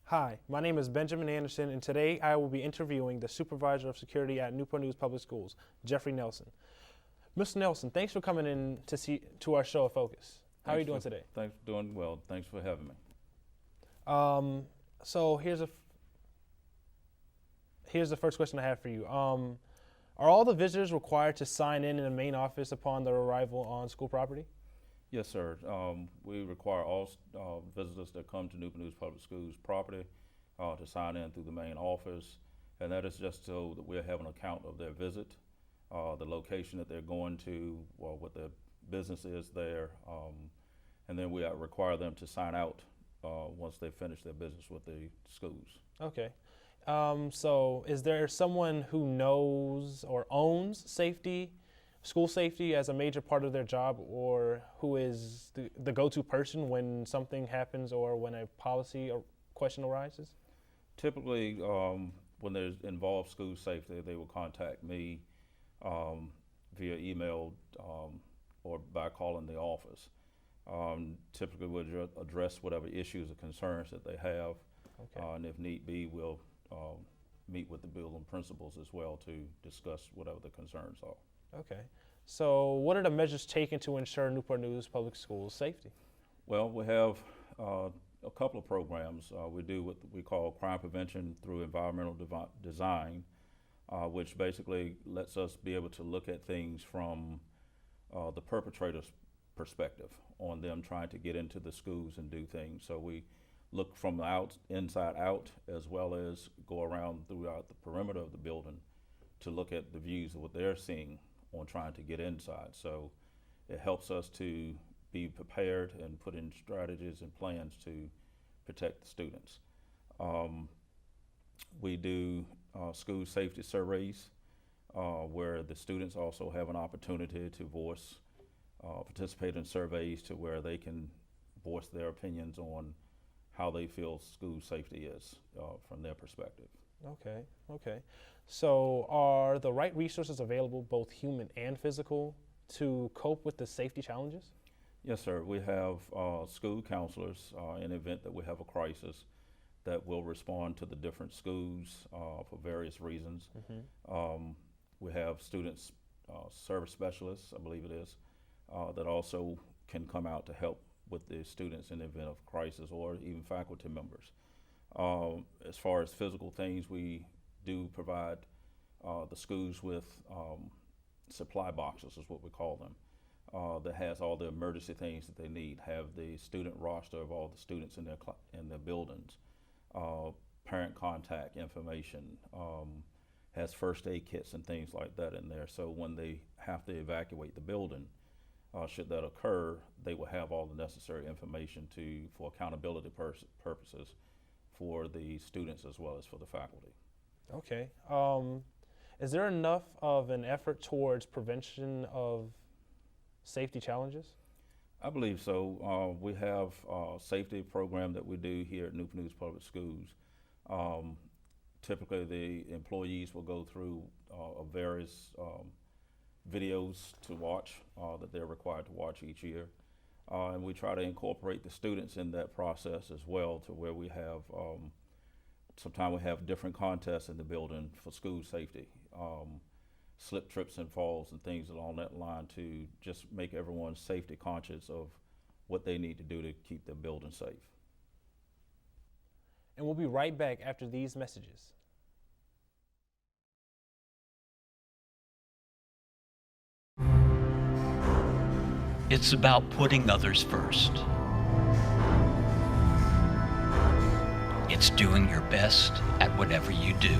Hi, my name is Benjamin Anderson, and today I will be interviewing the Supervisor of Security at Newport News Public Schools, Jeffrey Nelson. Mr. Nelson, thanks for coming in to our show of Focus. How are you doing today? Thanks, doing well. Thanks for having me. So here's the first question I have for you. Are all the visitors required to sign in the main office upon their arrival on school property? Yes, sir. We require all visitors that come to Newport News Public Schools property to sign in through the main office, and that is just so that we'll have an account of their visit, the location that they're going to, or what their business is there, and then we require them to sign out once they finish their business with the schools. Okay. So is there someone who knows or owns school safety as a major part of their job, or who is the go-to person when something happens or when a policy or question arises? Typically, when there's involved school safety, they will contact me via email or by calling the office. Typically, we'll address whatever issues or concerns that they have, Okay. and if need be, we'll meet with the building principals as well to discuss whatever the concerns are. Okay. So what are the measures taken to ensure Newport News Public Schools safety? Well, we have a couple of programs. We do what we call crime prevention through environmental design, which basically lets us be able to look at things from the perpetrator's perspective on them trying to get into the schools and do things. So we look from the inside out, as well as go around throughout the perimeter of the building to look at the views of what they're seeing on trying to get inside. So it helps us to be prepared and put in strategies and plans to protect the students. We do school safety surveys where the students also have an opportunity to participate in surveys to where they can voice their opinions on how they feel school safety is from their perspective. Okay, okay. So are the right resources available, both human and physical, to cope with the safety challenges? Yes, sir. We have school counselors in the event that we have a crisis that will respond to the different schools for various reasons. Mm-hmm. We have students, service specialists, I believe it is, that also can come out to help with the students in the event of crisis, or even faculty members. As far as physical things, we do provide the schools with supply boxes, is what we call them, that has all the emergency things that they need. Have the student roster of all the students in their buildings, parent contact information, has first aid kits and things like that in there. So when they have to evacuate the building, should that occur, they will have all the necessary information for accountability purposes for the students as well as for the faculty. Okay. Is there enough of an effort towards prevention of safety challenges? I believe so. We have a safety program that we do here at Newport News Public Schools. Typically, the employees will go through various videos to watch that they're required to watch each year. And we try to incorporate the students in that process as well, to where we have, sometimes we have different contests in the building for school safety, slip, trips, and falls and things along that line, to just make everyone safety conscious of what they need to do to keep their building safe. And we'll be right back after these messages. It's about putting others first. It's doing your best at whatever you do.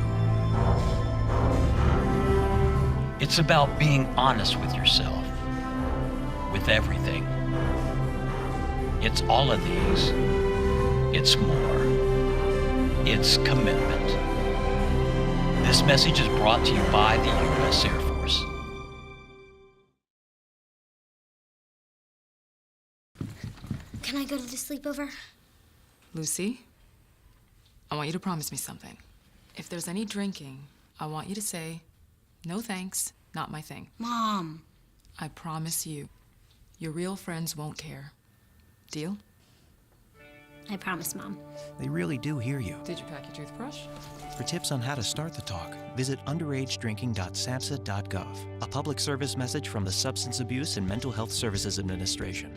It's about being honest with yourself, with everything. It's all of these. It's more. It's commitment. This message is brought to you by the U.S. Air Force. Can I go to the sleepover? Lucy, I want you to promise me something. If there's any drinking, I want you to say, "No thanks, not my thing." Mom. I promise you, your real friends won't care. Deal? I promise, Mom. They really do hear you. Did you pack your toothbrush? For tips on how to start the talk, visit underagedrinking.samhsa.gov. A public service message from the Substance Abuse and Mental Health Services Administration.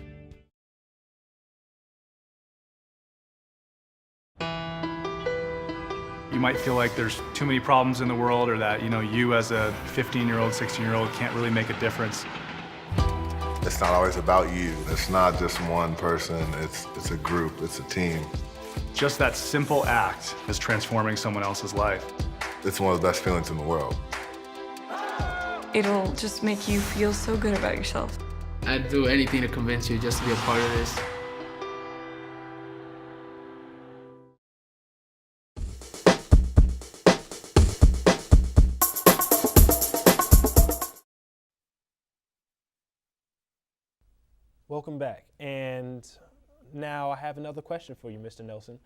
You might feel like there's too many problems in the world, or that, you as a 15-year-old, 16-year-old can't really make a difference. It's not always about you. It's not just one person. It's a group. It's a team. Just that simple act is transforming someone else's life. It's one of the best feelings in the world. It'll just make you feel so good about yourself. I'd do anything to convince you just to be a part of this. Welcome back. And now I have another question for you, Mr. Nelson.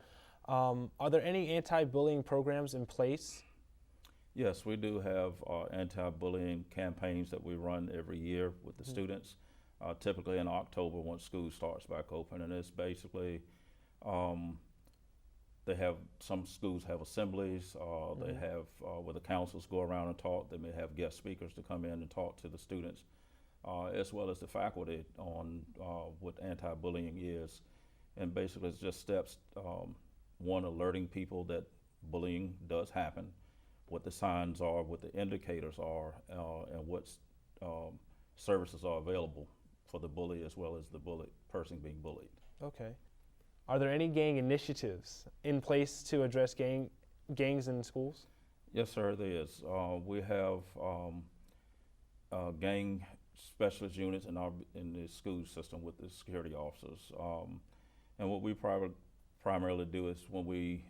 Are there any anti-bullying programs in place? Yes, we do have anti-bullying campaigns that we run every year with the students, typically in October once school starts back open. And it's basically, some schools have assemblies, they have where the counselors go around and talk. They may have guest speakers to come in and talk to the students, as well as the faculty on what anti-bullying is. And basically it's just steps, one, alerting people that bullying does happen, what the signs are, what the indicators are, and what services are available for the bully as well as the person being bullied. Okay. Are there any gang initiatives in place to address gangs in schools? Yes, sir, there is. We have gang specialist units in the school system with the security officers. And what we primarily do is when we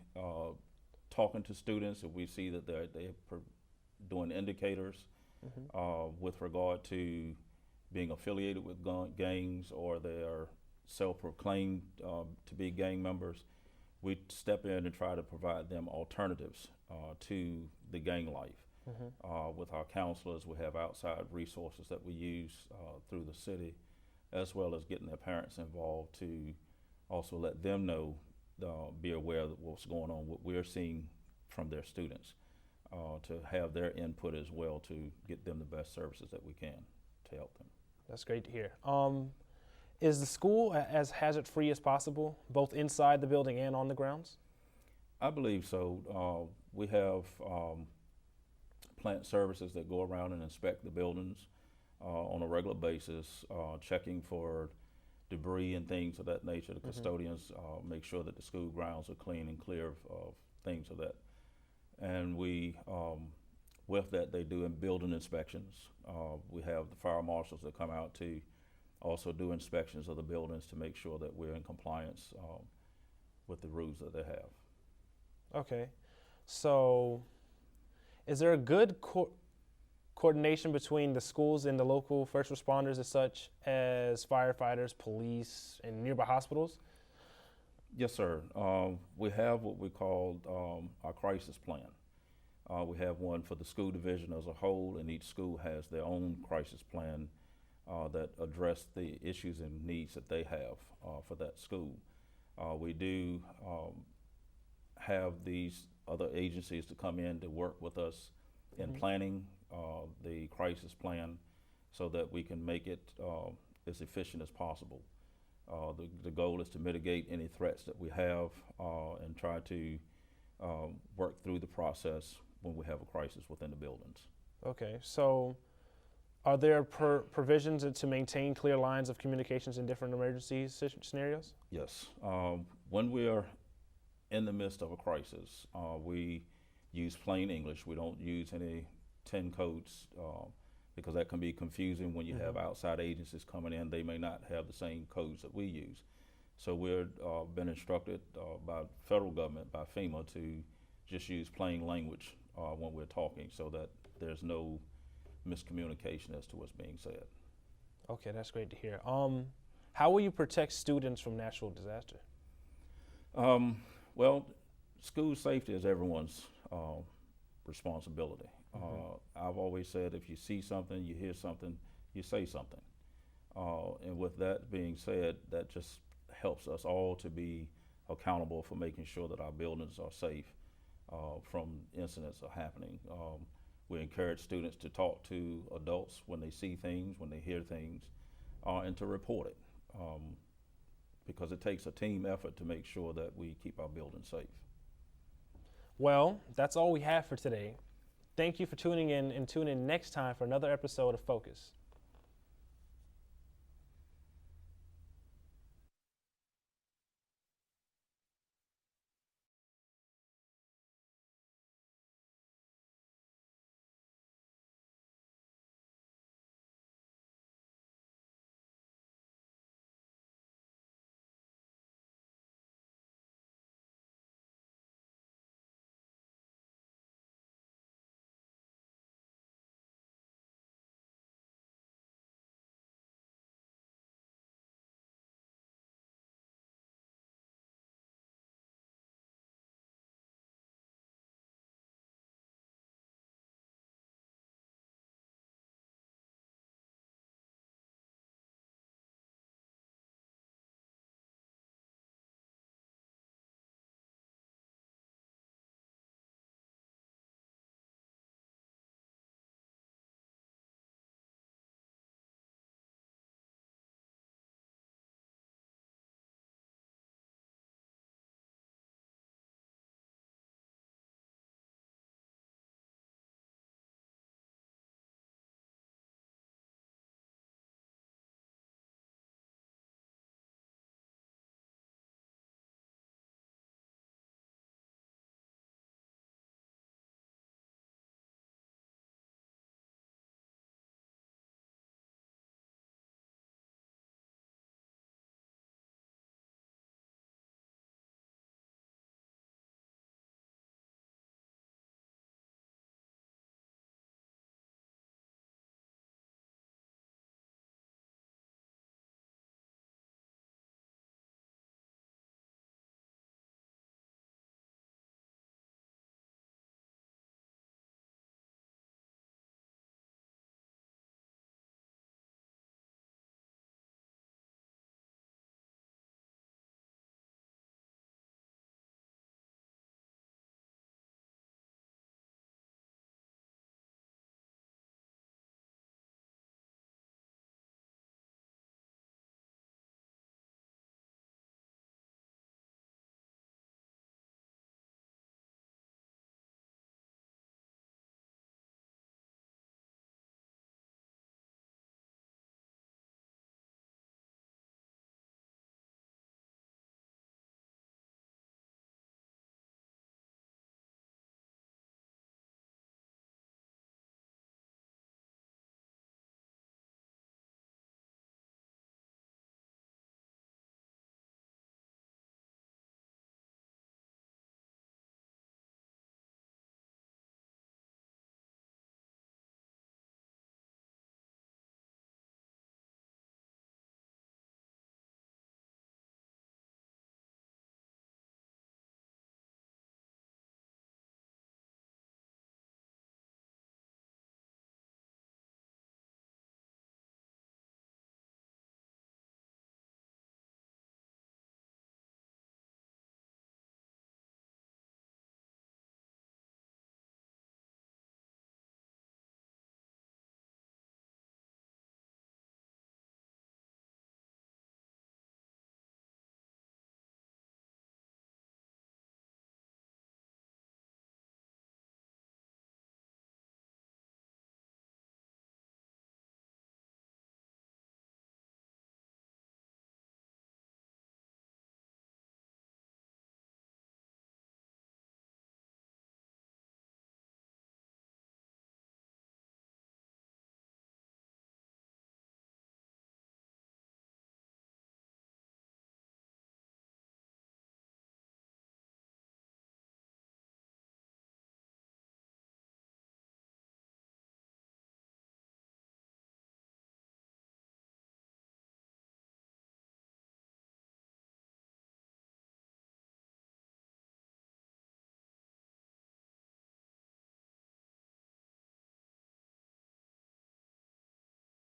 talking to students, if we see that they're doing indicators with regard to being affiliated with gangs, or they are self-proclaimed to be gang members, we step in and try to provide them alternatives to the gang life. With our counselors, we have outside resources that we use through the city, as well as getting their parents involved to also let them know, be aware of what's going on, what we're seeing from their students, to have their input as well to get them the best services that we can to help them. That's great to hear. Is the school as hazard-free as possible, both inside the building and on the grounds? I believe so. We have plant services that go around and inspect the buildings on a regular basis, checking for debris and things of that nature. The custodians make sure that the school grounds are clean and clear of things of that. And we, with that, they do building inspections. We have the fire marshals that come out to also do inspections of the buildings to make sure that we're in compliance with the rules that they have. Okay, so is there a good coordination between the schools and the local first responders, as such as firefighters, police, and nearby hospitals? Yes, sir. We have what we call our crisis plan. We have one for the school division as a whole, and each school has their own crisis plan that address the issues and needs that they have for that school. We do have these other agencies to come in to work with us in planning the crisis plan so that we can make it as efficient as possible. The goal is to mitigate any threats that we have and try to work through the process when we have a crisis within the buildings. Okay, so are there provisions to maintain clear lines of communications in different emergency scenarios? Yes. When we are in the midst of a crisis, we use plain English. We don't use any 10 codes because that can be confusing when you have outside agencies coming in. They may not have the same codes that we use. So we've been instructed by federal government, by FEMA, to just use plain language when we're talking so that there's no miscommunication as to what's being said. Okay, that's great to hear. How will you protect students from natural disaster? Well, school safety is everyone's responsibility. I've always said if you see something, you hear something, you say something. And with that being said, that just helps us all to be accountable for making sure that our buildings are safe from incidents are happening. We encourage students to talk to adults when they see things, when they hear things, and to report it, because it takes a team effort to make sure that we keep our buildings safe. Well, that's all we have for today. Thank you for tuning in, and tune in next time for another episode of Focus.